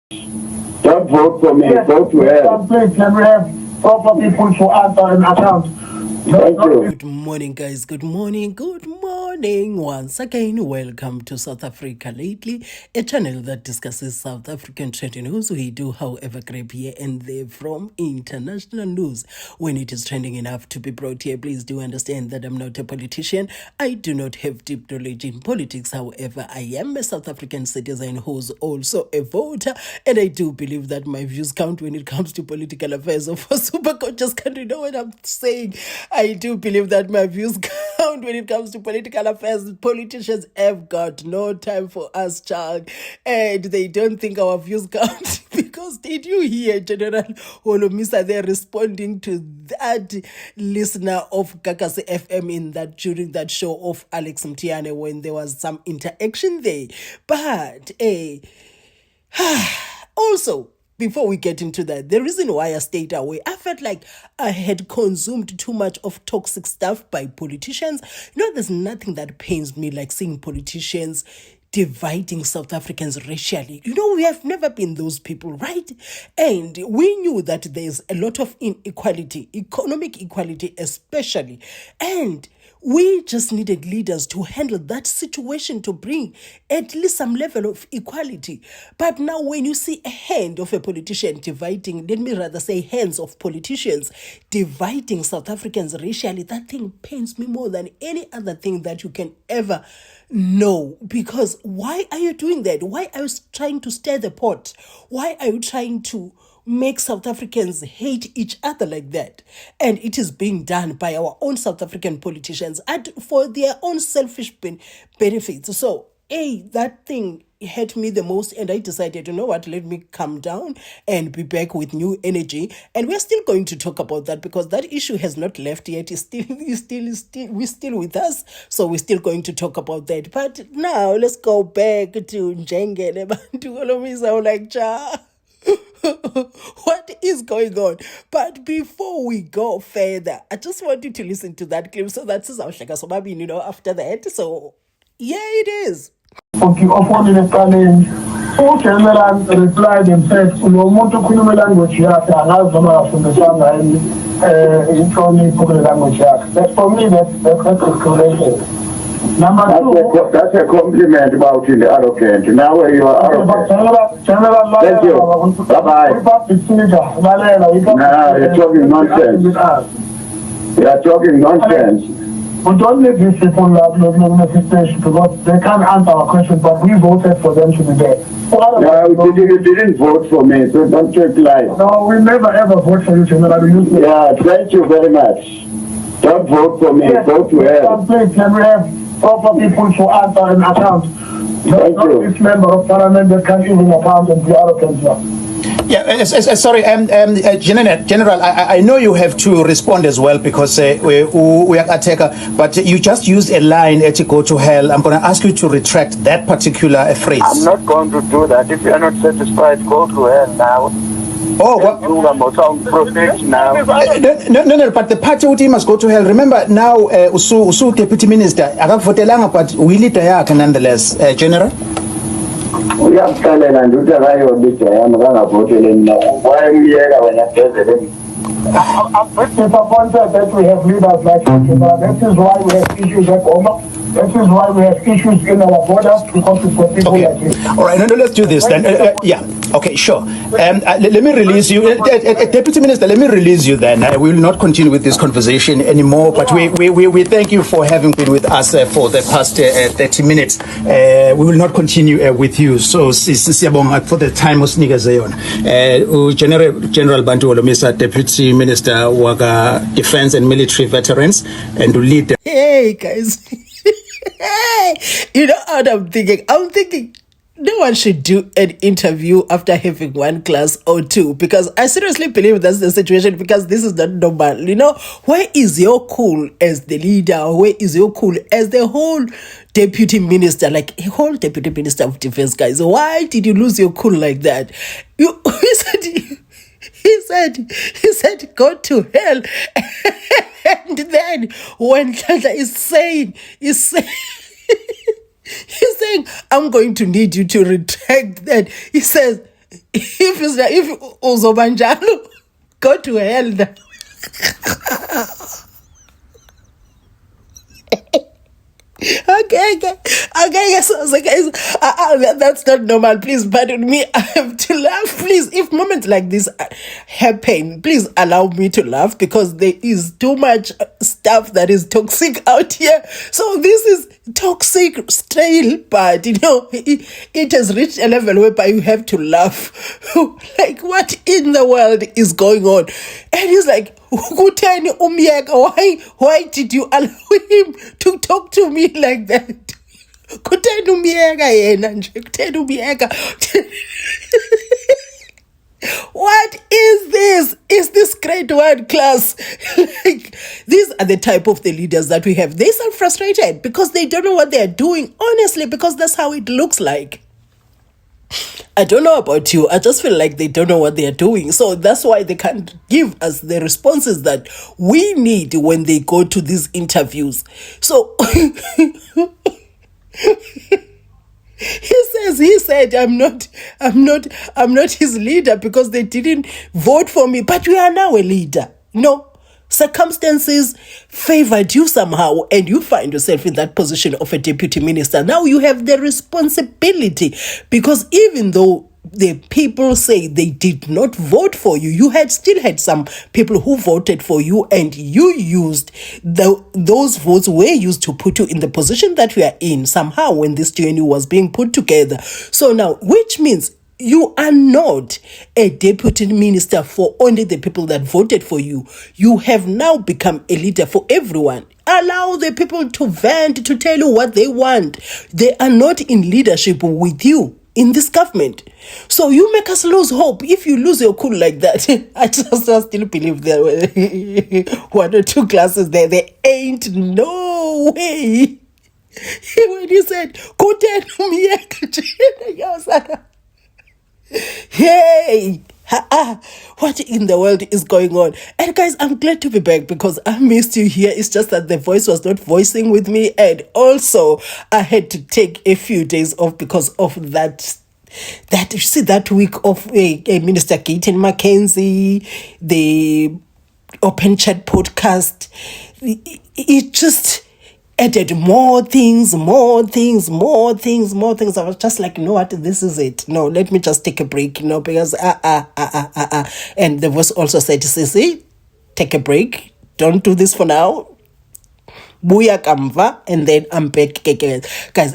Don't vote for me. Yes, go to hell. Please, can we have proper people to answer and account? Thank you. Good morning, guys. Good morning. Good morning. Once again, welcome to South Africa Lately, a channel that discusses South African trending news. We do, however, grab here and there from international news. When it is trending enough to be brought here, please do understand that I'm not a politician. I do not have deep knowledge in politics. However, I am a South African citizen who's also a voter, and I do believe that my views count when it comes to political affairs of a super conscious country. You know what I'm saying? I do believe that my views count when it comes to political affairs. Politicians have got no time for us, child, and they don't think our views count. Because did you hear General Holomisa there responding to that listener of Gagasi FM during that show of Alex Mthiyane when there was some interaction there? But also, before we get into that, the reason why I stayed away, I felt like I had consumed too much of toxic stuff by politicians. There's nothing that pains me like seeing politicians dividing South Africans racially. We have never been those people, right? And we knew that there's a lot of inequality, economic equality especially. And we just needed leaders to handle that situation to bring at least some level of equality. But now when you see a hand of a politician dividing, let me rather say hands of politicians dividing South Africans racially, that thing pains me more than any other thing that you can ever know. Because why are you doing that? Why are you trying to stir the pot? Why are you trying to make South Africans hate each other like that? And it is being done by our own South African politicians and for their own selfish benefits. So, that thing hurt me the most, and I decided, let me calm down and be back with new energy. And we're still going to talk about that because that issue has not left yet. We're still with us, so we're still going to talk about that. But now let's go back to Njengele Bantu Holomisa like cha. What is going on? But before we go further, I just want you to listen to that clip. So that's after that. So yeah, it is. Okay, often in the challenge, General replied and said, "Umuntu khuluma language yakhe angazi noma afundisanga in khuluma language yakhe." That's for me. That's correct. That's a compliment about the arrogant. Now where you are arrogant. Thank you. Bye-bye. Nah, you're talking nonsense. You're talking nonsense. We don't need these people manifestation because they can't answer our questions, but we voted for them to be there. No, you didn't vote for me, so don't take lies. No, we never ever vote for you, General. Yeah, thank you very much. Don't vote for me, yes, go to hell. Please, can we have proper people to answer and account? Thank you. This member of parliament that can't even account and be arrogant. Yeah, sorry, General, I know you have to respond as well because we are attacker, but you just used a line to go to hell. I'm going to ask you to retract that particular phrase. I'm not going to do that. If you are not satisfied, go to hell now. Oh, what? No, but the party team must go to hell. Remember now, Usu Deputy Minister, akakuvotelanga but we lead the nonetheless, General. Uyakuhlelela nje uthi yami kangavotele mina wayemyeka wena president. I'm disappointed that we have leaders like that. This is why we have issues at Goma. This is why we have issues in our borders because we've got people like this. All right, no, let's do this then. Yeah, okay, sure. Let me release you. Deputy Minister, let me release you then. We will not continue with this conversation anymore, but we thank you for having been with us for the past 30 minutes. We will not continue with you. So, for the time General Bantu Holomisa, Deputy Minister Waga Defense and Military Veterans, and to lead the... Hey, guys. You know what I'm thinking? I'm thinking no one should do an interview after having one class or two, because I seriously believe that's the situation, because this is not normal. Where is your cool as the leader? Where is your cool as the whole deputy minister, like a whole deputy minister of defense, guys? Why did you lose your cool like that? He said, go to hell. And then when Tata is saying, he's saying, I'm going to need you to retract that. He says, if uzobanjalo, go to hell now. Okay, so guys, that's not normal. Please pardon me. I have to laugh. Please, if moments like this happen, please allow me to laugh because there is too much stuff that is toxic out here. So this is toxic still, but it has reached a level whereby you have to laugh. Like, what in the world is going on? And he's like, why did you allow him to talk to me like that? What is this? Is this grade 1 class? Like, these are the type of the leaders that we have. They sound frustrated because they don't know what they're doing, honestly, because that's how it looks like. I don't know about you. I just feel like they don't know what they are doing. So that's why they can't give us the responses that we need when they go to these interviews. So he said, I'm not his leader because they didn't vote for me. But we are now a leader. Circumstances favored you somehow and you find yourself in that position of a deputy minister. Now you have the responsibility, because even though the people say they did not vote for you, you still had some people who voted for you, and you used those votes were used to put you in the position that we are in somehow when this journey was being put together. So now, which means you are not a deputy minister for only the people that voted for you. You have now become a leader for everyone. Allow the people to vent, to tell you what they want. They are not in leadership with you in this government. So you make us lose hope. If you lose your cool like that, I still believe there were 1 or 2 classes there. There ain't no way. When he said, hey, what in the world is going on? And guys, I'm glad to be back because I missed you here. It's just that the voice was not voicing with me, and also I had to take a few days off because of that week of Minister Keaton Mackenzie, the Open Chat podcast. It just added more things. I was just like, you know what, this is it. No, let me just take a break, because and the voice also said, Sissy, take a break. Don't do this for now. Buya kamva, and then I'm back, guys.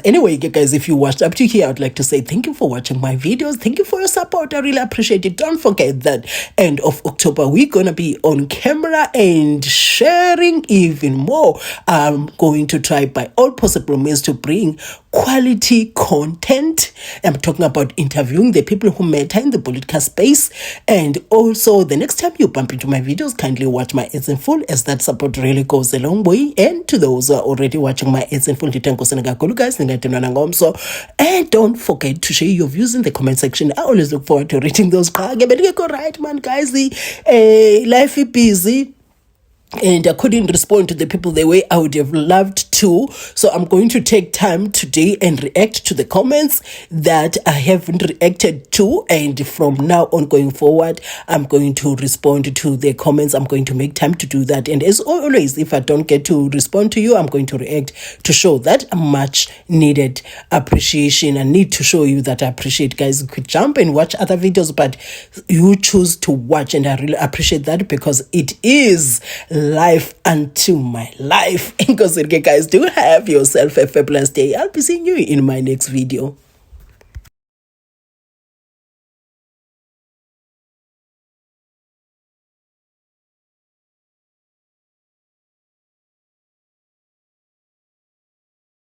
Anyway, guys, if you watched up to here, I'd like to say thank you for watching my videos. Thank you for your support. I really appreciate it. Don't forget that end of October we're gonna be on camera and sharing even more. I'm going to try by all possible means to bring quality content. I'm talking about interviewing the people who matter in the political space. And also, the next time you bump into my videos, kindly watch my ads in full, as that support really goes a long way. And to those who are already watching my ads in full, guys, and don't forget to share your views in the comment section. I always look forward to reading those. Right, man, guys, life is busy, and I couldn't respond to the people the way I would have loved to. So I'm going to take time today and react to the comments that I haven't reacted to. And from now on going forward, I'm going to respond to the comments. I'm going to make time to do that. And as always, if I don't get to respond to you, I'm going to react to show that much needed appreciation. I need to show you that I appreciate. Guys, you could jump and watch other videos, but you choose to watch, and I really appreciate that because it is life unto my life. Guys, do have yourself a fabulous day. I'll be seeing you in my next video.